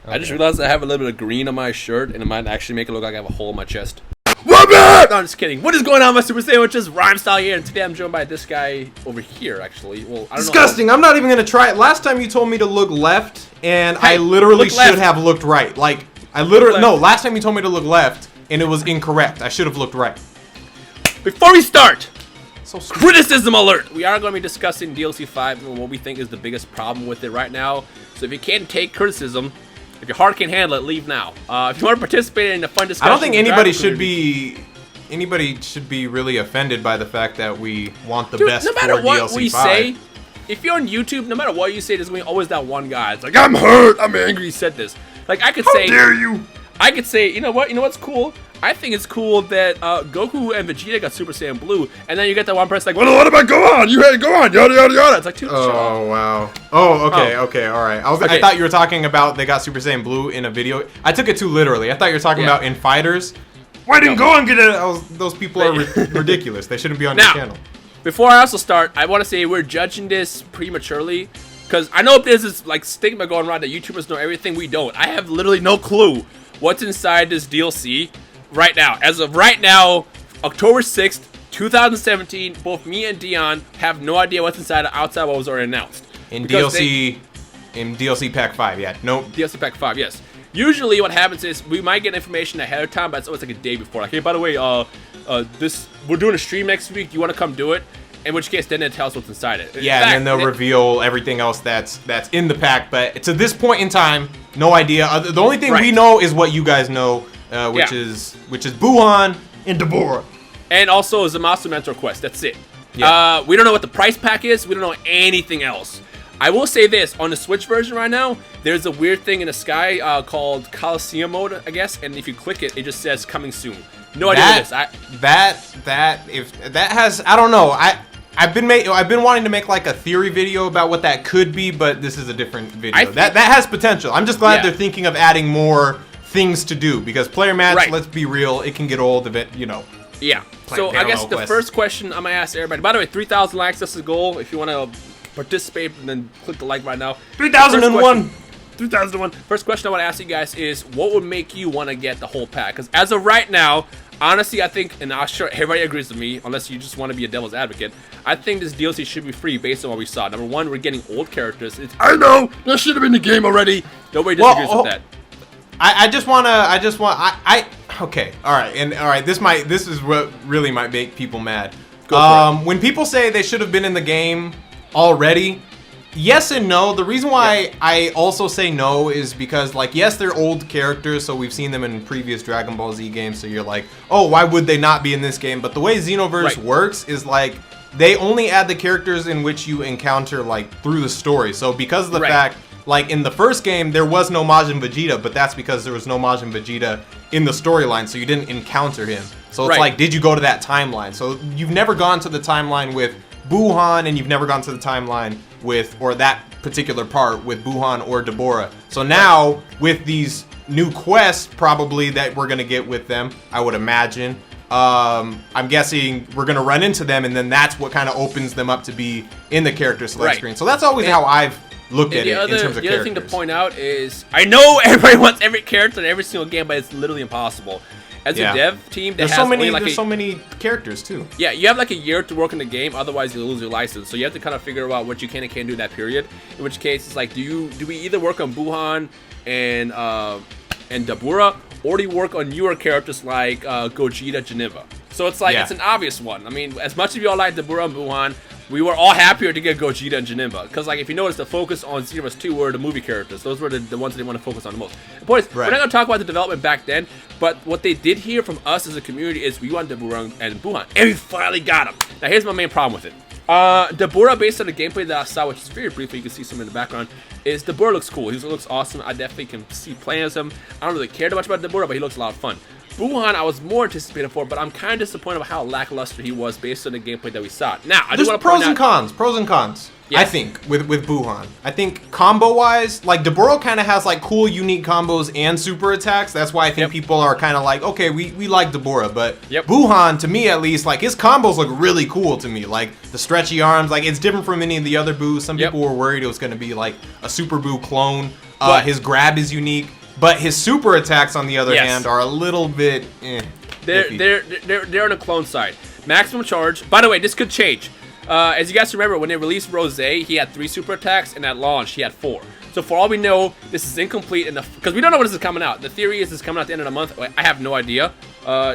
Okay. I just realized I have a little bit of green on my shirt, and it might actually make it look like I have a hole in my chest. What? No, I'm just kidding. What is going on, my Super Sandwiches? Rhymestyle here, and today I'm joined by this guy over here, actually. Well, I don't Disgusting. know. I'm not even going to try it. Last time you told me to look left, and I literally should have looked right. Like, last time you told me to look left, and it was incorrect. I should have looked right. Before we start, criticism alert. We are going to be discussing DLC 5 and what we think is the biggest problem with it right now. So if you can't take criticism, if your heart can't handle it, leave now. If you want to participate in a fun discussion, I don't think anybody should be really offended by the fact that we want the best no matter for what DLC we 5. say, if you're on YouTube, no matter what you say, there's going to be always that one guy. It's like, I'm hurt, I'm angry, he said this. Like, I could say... How dare you? I could say, you know what? You know what's cool? I think it's cool that Goku and Vegeta got Super Saiyan Blue, and then you get that one person like, well, what about Gohan? You had Gohan, yada, yada, yada. It's like, dude, shut up. Oh, wow. Oh, okay, all right. I thought you were talking about they got Super Saiyan Blue in a video. I took it too literally. I thought you were talking about in fighters. Why didn't Gohan get it? Those people are ridiculous. They shouldn't be on your channel. Before I also start, I want to say we're judging this prematurely, because I know there's this like stigma going around that YouTubers know everything. We don't. I have literally no clue what's inside this DLC. Right now, as of right now, October 6th, 2017, both me and Dion have no idea what's inside or outside what was already announced. In DLC Pack 5, yeah. No. DLC Pack 5, yes. Usually what happens is we might get information ahead of time, but it's always like a day before. Like, hey, by the way, we're doing a stream next week. Do you want to come do it? In which case, then it tells what's inside it. Yeah, and then they'll reveal everything else that's in the pack. But to this point in time, no idea. The only thing we know is what you guys know. Which is Buhan and Deborah. And also Zamasu Mentor Quest. That's it. Yeah. We don't know what the price pack is. We don't know anything else. I will say this. On the Switch version right now, there's a weird thing in the sky called Coliseum mode, I guess. And if you click it, it just says coming soon. No idea what it is. I don't know. I've been wanting to make like a theory video about what that could be, but this is a different video. That has potential. I'm just glad they're thinking of adding more things to do, because player match, let's be real, it can get old of it, you know. Yeah. So I guess the first question I'm gonna ask everybody. By the way, 3,000 likes, that's the goal. If you want to participate, then click the like right now. 3,001. 3,001. First question I want to ask you guys is, what would make you want to get the whole pack? Because as of right now, honestly, I think, and I'm sure everybody agrees with me, unless you just want to be a devil's advocate, I think this DLC should be free based on what we saw. Number one, we're getting old characters. I know that should have been the game already. Nobody disagrees with that. Okay, all right. This is what really might make people mad. Go for it. When people say they should have been in the game already, yes and no. The reason why I also say no is because, like, yes, they're old characters, so we've seen them in previous Dragon Ball Z games, so you're like, oh, why would they not be in this game? But the way Xenoverse works is, like, they only add the characters in which you encounter, like, through the story. So because of the fact, like, in the first game, there was no Majin Vegeta, but that's because there was no Majin Vegeta in the storyline, so you didn't encounter him. So it's like, did you go to that timeline? So you've never gone to the timeline with Buhan, and you've never gone to the timeline with, or that particular part with Buhan or Deborah. So now, with these new quests, probably, that we're going to get with them, I would imagine, I'm guessing we're going to run into them, and then that's what kind of opens them up to be in the character select screen. So that's always how I've looked at it in terms of characters. The other thing to point out is, I know everybody wants every character in every single game, but it's literally impossible. As a dev team, there's so many characters too. Yeah, you have like a year to work in the game, otherwise you lose your license. So you have to kind of figure out what you can and can't do in that period. In which case, it's like, do we either work on Buhan and Deborah, or do you work on newer characters like Gogeta, Geneva? So it's like it's an obvious one. I mean, as much as we all like Deborah and Buhan, we were all happier to get Gogeta and Janemba. Because, like, if you notice, the focus on Xenoverse 2 were the movie characters. Those were the ones that they want to focus on the most. The point is, we're not going to talk about the development back then, but what they did here from us as a community is we want Deborah and Buhan, and we finally got them. Now, here's my main problem with it. Deborah, based on the gameplay that I saw, which is very briefly, you can see some in the background, is Deborah looks cool. He looks awesome. I definitely can see playing as him. I don't really care too much about Deborah, but he looks a lot of fun. Buhan, I was more anticipated for, but I'm kind of disappointed about how lackluster he was based on the gameplay that we saw. Now, I do want to point out... Pros and cons. Yes. I think, with Buhan. I think combo-wise, like, Deborah kind of has, like, cool, unique combos and super attacks. That's why I think people are kind of like, okay, we like Deborah. But Buhan, to me at least, like, his combos look really cool to me. Like, the stretchy arms, like, it's different from any of the other Boos. Some people were worried it was going to be, like, a Super Boo clone. His grab is unique, but his super attacks, on the other hand, are a little bit. They're on the clone side. Maximum charge. By the way, this could change. As you guys remember, when they released Rose, he had 3 super attacks, and at launch he had 4. So for all we know, this is incomplete, because we don't know when this is coming out. The theory is this is coming out at the end of the month. I have no idea.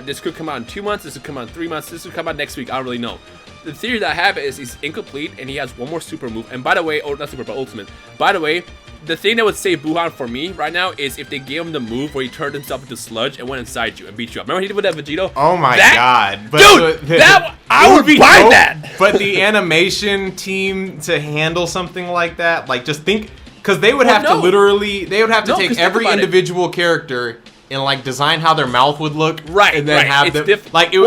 This could come out in 2 months. This could come out in 3 months. This could come out next week. I don't really know. The theory that I have is he's incomplete, and he has 1 more super move. And by the way, not super, but ultimate. By the way, the thing that would save Buhan for me right now is if they gave him the move where he turned himself into sludge and went inside you and beat you up. Remember he did with that Vegito? Oh my god. But dude, I would buy that. But the animation team to handle something like that, like just think, because they would have to literally, they would have to take every individual character and like design how their mouth would look. Right, and then have them, like it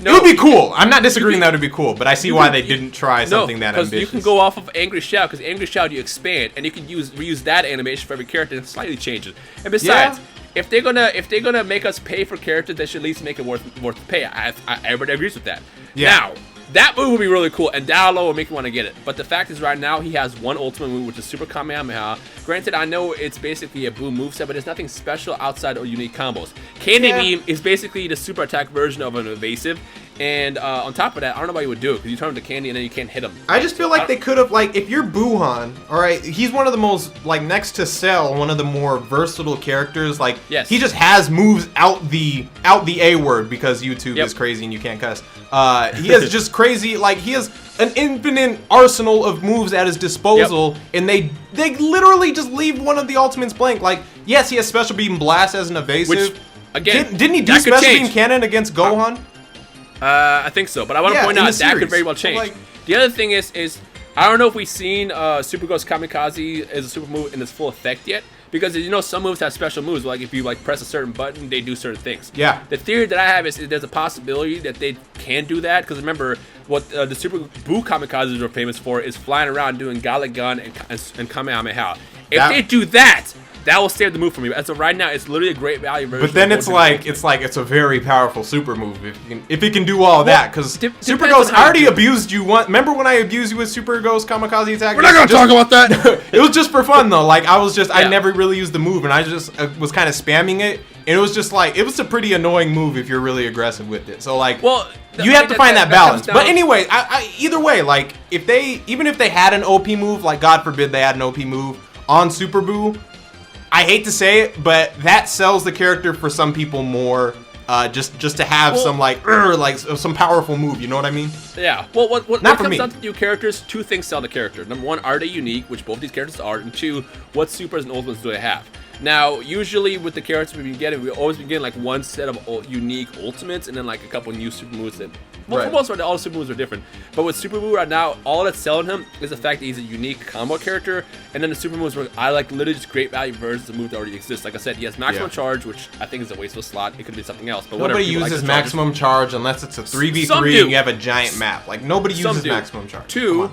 it would be cool. I'm not disagreeing that would be cool, but I see why they didn't try something that ambitious. You can go off of Angry Shout, because Angry Shout you expand, and you can reuse that animation for every character and slightly change it. And besides, if they're gonna make us pay for characters, they should at least make it worth the pay. Everybody agrees with that. Yeah. Now, that move would be really cool, and down low will make you want to get it. But the fact is, right now, he has 1 ultimate move, which is Super Kamehameha. Granted, I know it's basically a boom moveset, but there's nothing special outside of unique combos. Candy Beam is basically the super attack version of an evasive. And on top of that, I don't know why you would do it, because you turn him to candy and then you can't hit him. I just feel like they could have, like, if you're Buhan, alright, he's one of the most, like, next to Cell, one of the more versatile characters. Like, he just has moves out the A word, because YouTube is crazy and you can't cuss. He has just crazy, like, he has an infinite arsenal of moves at his disposal, and they literally just leave one of the ultimates blank. Like, yes, he has Special Beam Blast as an evasive. Which, again, didn't he do Special Beam Cannon against Gohan? I think so, but I want to point out that could very well change. Like, the other thing is I don't know if we've seen Super Ghost Kamikaze as a super move in its full effect yet, because you know some moves have special moves. Like if you like press a certain button, they do certain things. Yeah. The theory that I have is there's a possibility that they can do that, because remember what the Super Buu Kamikazes are famous for is flying around doing Gala Gun and Kamehameha. If they do that, that will save the move for me. As of right now, it's literally a great value version. But then it's a very powerful super move if it can do all that. Because Super Ghost, I already abused you once. Remember when I abused you with Super Ghost Kamikaze attack? We're not gonna talk about that. It was just for fun though. Like I never really used the move, and I just was kind of spamming it. And it was just like, it was a pretty annoying move if you're really aggressive with it. So like, you have to find that balance. But anyway, either way, like even if they had an OP move, like God forbid they had an OP move on Super Buu, I hate to say it, but that sells the character for some people more, just to have some some powerful move. You know what I mean? Yeah. Well, when it comes down to new characters, 2 things sell the character. Number 1, are they unique, which both these characters are, and 2, what supers and ultimates do they have? Now, usually with the characters we've been getting, we always been getting like 1 set of unique ultimates and then like a couple new super moves that. Well, for the most part, all the super moves are different. But with Super Buu right now, all that's selling him is the fact that he's a unique combo character. And then the super moves were literally just great value versions of moves that already exist. Like I said, he has maximum charge, which I think is a wasteful slot. It could be something else. But nobody uses maximum charge unless it's a 3v3 and you have a giant map. Like nobody uses maximum charge. Two,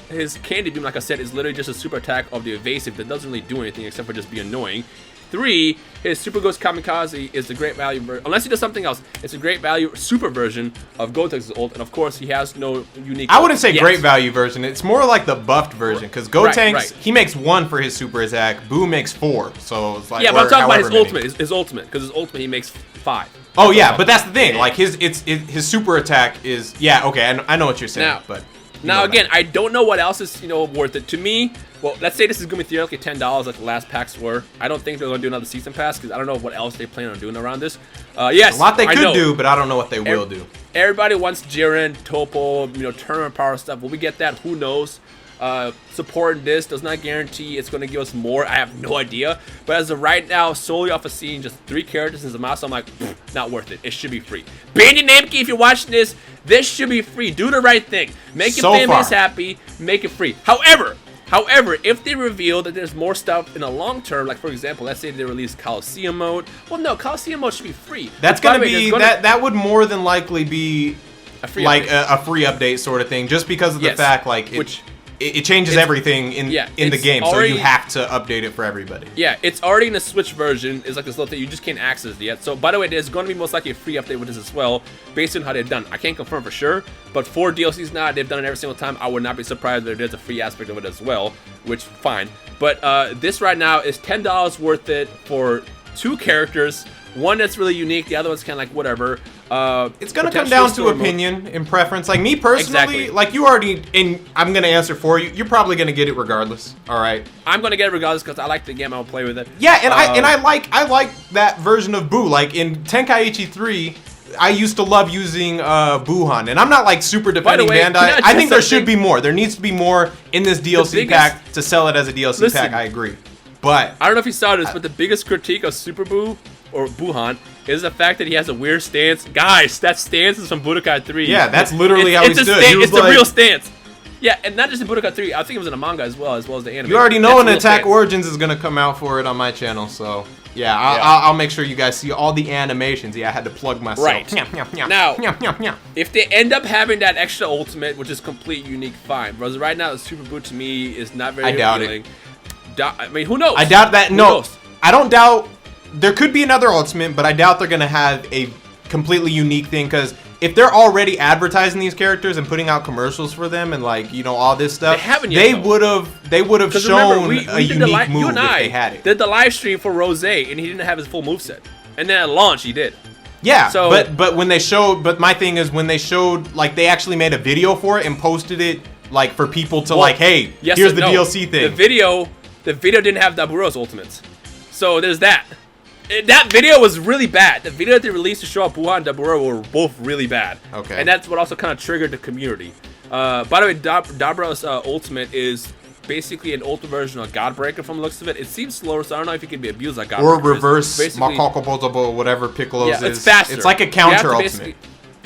his Candy Beam, like I said, is literally just a super attack of the evasive that doesn't really do anything except for just be annoying. 3, his Super Ghost Kamikaze is the great value unless he does something else, it's a great value super version of Gotenks' ult, and of course he has no unique I wouldn't say great value version, it's more like the buffed version, because Gotenks, he makes 1 for his super attack, Buu makes 4, so it's like, yeah, but I'm talking about his ultimate, because his ultimate he makes 5. Oh yeah, but that's the thing, like his super attack is, okay, I know what you're saying, Now again, I don't know what else is worth it to me. Well, let's say this is gonna be theoretically $10 like the last packs were. I don't think they're gonna do another season pass because I don't know what else they plan on doing around this. Yes, a lot they could do, but I don't know what they will do. Everybody wants Jiren, Topo, tournament power stuff. Will we get that? Who knows? Supporting this does not guarantee it's going to give us more. I have no idea. But as of right now, solely off of seeing just 3 characters in Zamasu, I'm like, not worth it. It should be free. Bandit Namki, if you're watching this should be free. Do the right thing. Make your fan base happy. Make it free. However, if they reveal that there's more stuff in the long term, like for example, let's say they release Coliseum mode. Well, no, Coliseum mode should be free. That's going to be, that would more than likely be a free update sort of thing, just because of the fact, like, it changes everything in the game, already, so you have to update it for everybody. Yeah, it's already in the Switch version. It's like this little thing. You just can't access it yet. So, by the way, there's going to be most likely a free update with this as well, based on how they've done. I can't confirm for sure, but 4 DLCs now, they've done it every single time. I would not be surprised if there's a free aspect of it as well, which, fine. But this right now is $10 worth it for 2 characters. One that's really unique, the other one's kind of like whatever. It's gonna come down to opinion and preference. Like me personally, like you already, and I'm gonna answer for you. You're probably gonna get it regardless. All right. I'm gonna get it regardless because I like the game. I'll play with it. Yeah, and I like that version of Boo. Like in Tenkaichi 3, I used to love using Buhan, and I'm not like super defending Bandai. I think there should be more. There needs to be more in this DLC pack to sell it as a DLC pack. I agree. But I don't know if you saw this, but the biggest critique of Super Boo or Buhan is the fact that he has a weird stance. Guys, that stance is from Budokai 3. Yeah, that's literally how he stood. It's the real stance. Yeah, and not just in Budokai 3. I think it was in the manga as well as the anime. You already know an Attack Origins is gonna come out for it on my channel, so yeah, I'll make sure you guys see all the animations. Yeah, I had to plug myself. Right. Now, if they end up having that extra ultimate, which is complete unique, fine. Because right now, the Super Boo to me is not very appealing. I mean, who knows? I doubt that. No, I don't doubt. There could be another ultimate, but I doubt they're gonna have a completely unique thing, because if they're already advertising these characters and putting out commercials for them and like all this stuff, they would have shown a unique move if they had it. Did the live stream for Rose and he didn't have his full moveset, and then at launch he did. Yeah, so, but when they showed, my thing is when they showed, like, they actually made a video for it and posted it like for people to hey, here's the DLC thing. The video didn't have Daburo's ultimates, so there's that. That video was really bad. The video that they released to show off Buhan and Dabura were both really bad. Okay. And that's what also kind of triggered the community. By the way, Dabura's ultimate is basically an ultimate version of Godbreaker from the looks of it. It seems slower, so I don't know if it can be abused like Godbreaker. Or reverse Makoko whatever Piccolo's it's faster. It's like a counter ultimate.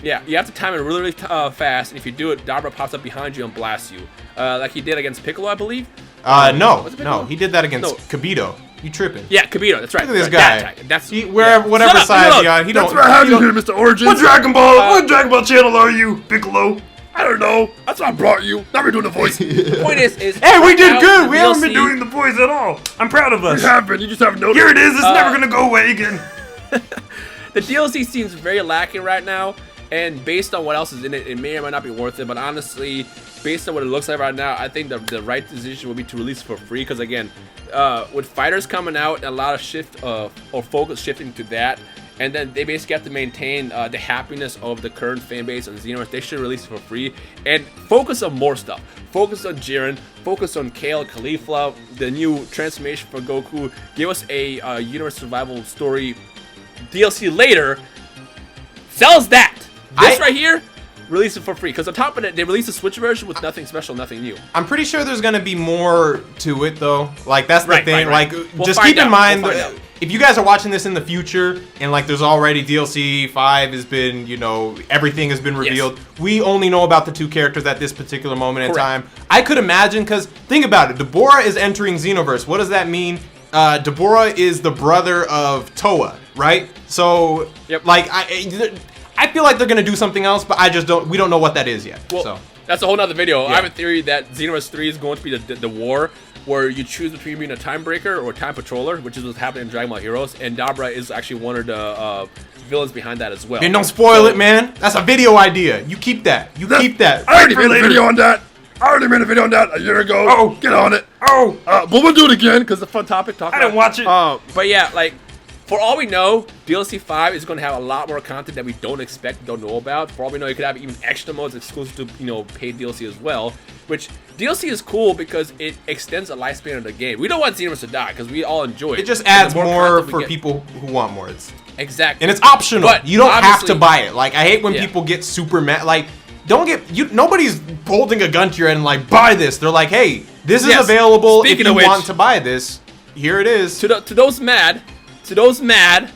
Yeah, you have to time it really, really fast, and if you do it, Dabura pops up behind you and blasts you. Like he did against Piccolo, I believe. No, he did that against Kibito. You tripping? Yeah, Kibito. That's right. Look at this guy. That's whatever side he's on. He don't. That's what I have you here, Mr. Origins. What Dragon Ball channel are you, Piccolo? I don't know. That's why I brought you. Now we're doing the voice. The point is hey, we did good. We haven't been doing the voice at all. I'm proud of us. We have been. You just haven't noticed. Here it is. It's never gonna go away again. The DLC seems very lacking right now, and based on what else is in it, it may or may not be worth it. But honestly, based on what it looks like right now, I think the right decision would be to release it for free. Because again, with fighters coming out, a lot of shift or focus shifting to that, and then they basically have to maintain the happiness of the current fan base on Xenoverse. They should release it for free and focus on more stuff. Focus on Jiren, focus on Kale, Caulifla, the new transformation for Goku. Give us a Universe Survival Story DLC later. Sells that. This right here, release it for free. Because on top of it, they released a Switch version with nothing special, nothing new. I'm pretty sure there's gonna be more to it though. Like that's the thing. Right. Like just keep in mind if you guys are watching this in the future and like there's already DLC 5 has been, everything has been revealed. Yes. We only know about the 2 characters at this particular moment in time. I could imagine, because think about it, Dabura is entering Xenoverse. What does that mean? Dabura is the brother of Toa, right? So like I feel like they're gonna do something else, but we don't know what that is yet. Well, so that's a whole nother video. I have a theory that Xenoverse 3 is going to be the war where you choose between being a time breaker or time patroller, which is what's happening in Dragon Ball Heroes, and Dabura is actually one of the villains behind that as well. And don't spoil it, man. That's a video idea. You keep that. Keep that. I already made a video on that. A year ago. Oh, get on it. But we'll do it again because it's a fun topic. I didn't watch it. But yeah, like, for all we know, DLC 5 is going to have a lot more content that we don't expect, don't know about. For all we know, you could have even extra modes exclusive to, paid DLC as well. Which, DLC is cool because it extends the lifespan of the game. We don't want Xenoverse to die because we all enjoy it. It just adds more for people who want more. Exactly. And it's optional. But you don't have to buy it. Like, I hate when people get super mad. Like, nobody's holding a gun to your head and like, buy this. They're like, hey, this is available if you want to buy this. Here it is. To those mad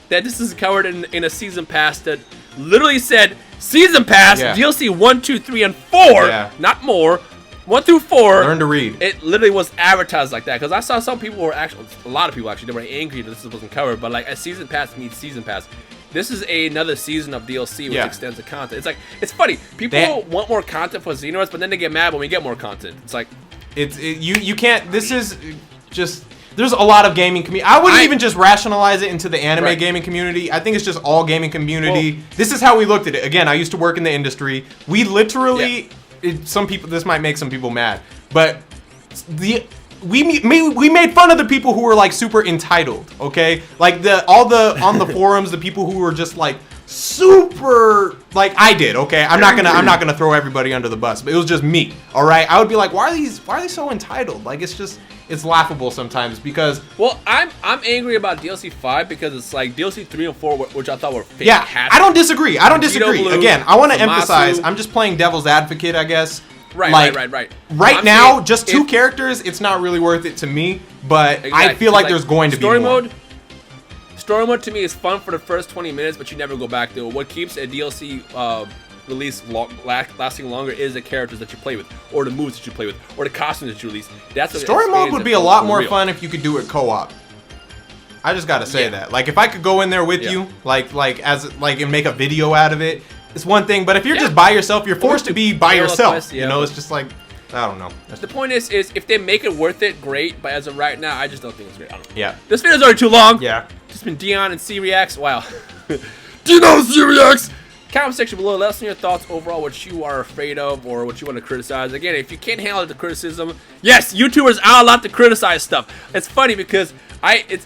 that this is covered in a season pass that literally said season pass DLC 1, 2, 3, and 4, not more. 1 through 4. Learn to read. It literally was advertised like that because I saw some people were actually, a lot of people actually, they were angry that this wasn't covered. But like a season pass means season pass. This is another season of DLC which extends the content. It's like, it's funny. People want more content for Xenoverse, but then they get mad when we get more content. It's like, You can't. This is just. There's a lot of gaming community. I wouldn't even just rationalize it into the anime gaming community. I think it's just all gaming community. Well, this is how we looked at it. Again, I used to work in the industry. We literally, some people. This might make some people mad, but we made fun of the people who were like super entitled. Okay, like on the forums, the people who were just like super like I did. Okay, I'm not gonna throw everybody under the bus, but it was just me. All right, I would be like, why are they so entitled? Like it's laughable sometimes because I'm angry about DLC 5 because it's like DLC 3 and 4, which I thought were fantastic. Yeah, I don't disagree. Blue, again, I want to emphasize. I'm just playing devil's advocate, I guess. Right. Right now, just 2 characters, it's not really worth it to me. But exactly, I feel like there's going to be more. Story mode to me is fun for the first 20 minutes, but you never go back to it. What keeps a DLC release lasting longer is the characters that you play with, or the moves that you play with, or the costumes that you release. That's what story mode would be a lot more fun if you could do it co-op. I just gotta say that. Like if I could go in there with you, and make a video out of it, it's one thing. But if you're just by yourself, you're forced to be by yourself. Quest, you know, it's just like I don't know. The point is if they make it worth it, great. But as of right now, I just don't think it's great. I don't know. Yeah. This video's already too long. Yeah. Just been Dion and C-Reacts. Wow. Do you know C-Reacts? Comment section below, let us know your thoughts overall, what you are afraid of or what you want to criticize. Again, if you can't handle the criticism, yes, YouTubers are allowed to criticize stuff. It's funny because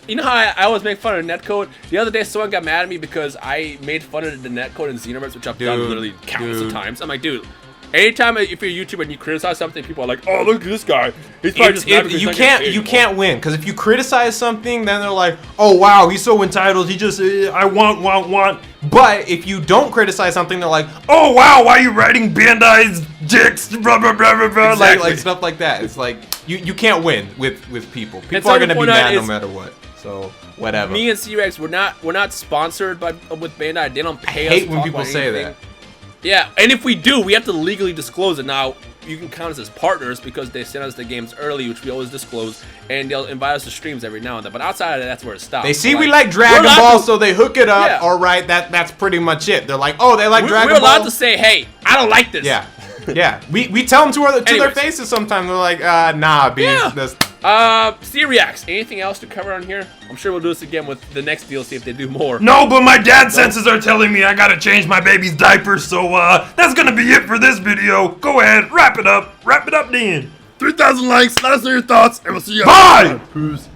you know how I always make fun of netcode? The other day someone got mad at me because I made fun of the netcode in Xenoverse, which I've done literally countless of times. I'm like, dude, anytime if you're a YouTuber and you criticize something, people are like, oh, look at this guy. He's probably just you can't win because if you criticize something, then they're like, oh wow, he's so entitled. He just I want. But if you don't criticize something, they're like, oh wow, why are you writing Bandai's dicks? Blah blah blah blah blah. Exactly. Like stuff like that. It's like you can't win with people. People are gonna be mad no matter what. So whatever. Me and C-Rex, we're not sponsored with Bandai. They don't pay us. I hate when people say that. Yeah, and if we do, we have to legally disclose it. Now, you can count us as partners because they send us the games early, which we always disclose, and they'll invite us to streams every now and then. But outside of that, that's where it stops. They see we like Dragon Ball, so they hook it up. Yeah. All right, that's pretty much it. They're like, oh, they like Dragon Ball. We're allowed to say, hey, I don't like this. Yeah, yeah. We tell them to their faces sometimes. They're like, nah, B. Yeah. C-Reacts. Anything else to cover on here? I'm sure we'll do this again with the next DLC if they do more. No, but my dad senses are telling me I gotta change my baby's diaper, so that's gonna be it for this video. Go ahead, wrap it up. Wrap it up, Dan. 3,000 likes. Let us know your thoughts, and we'll see you. Bye. Peace.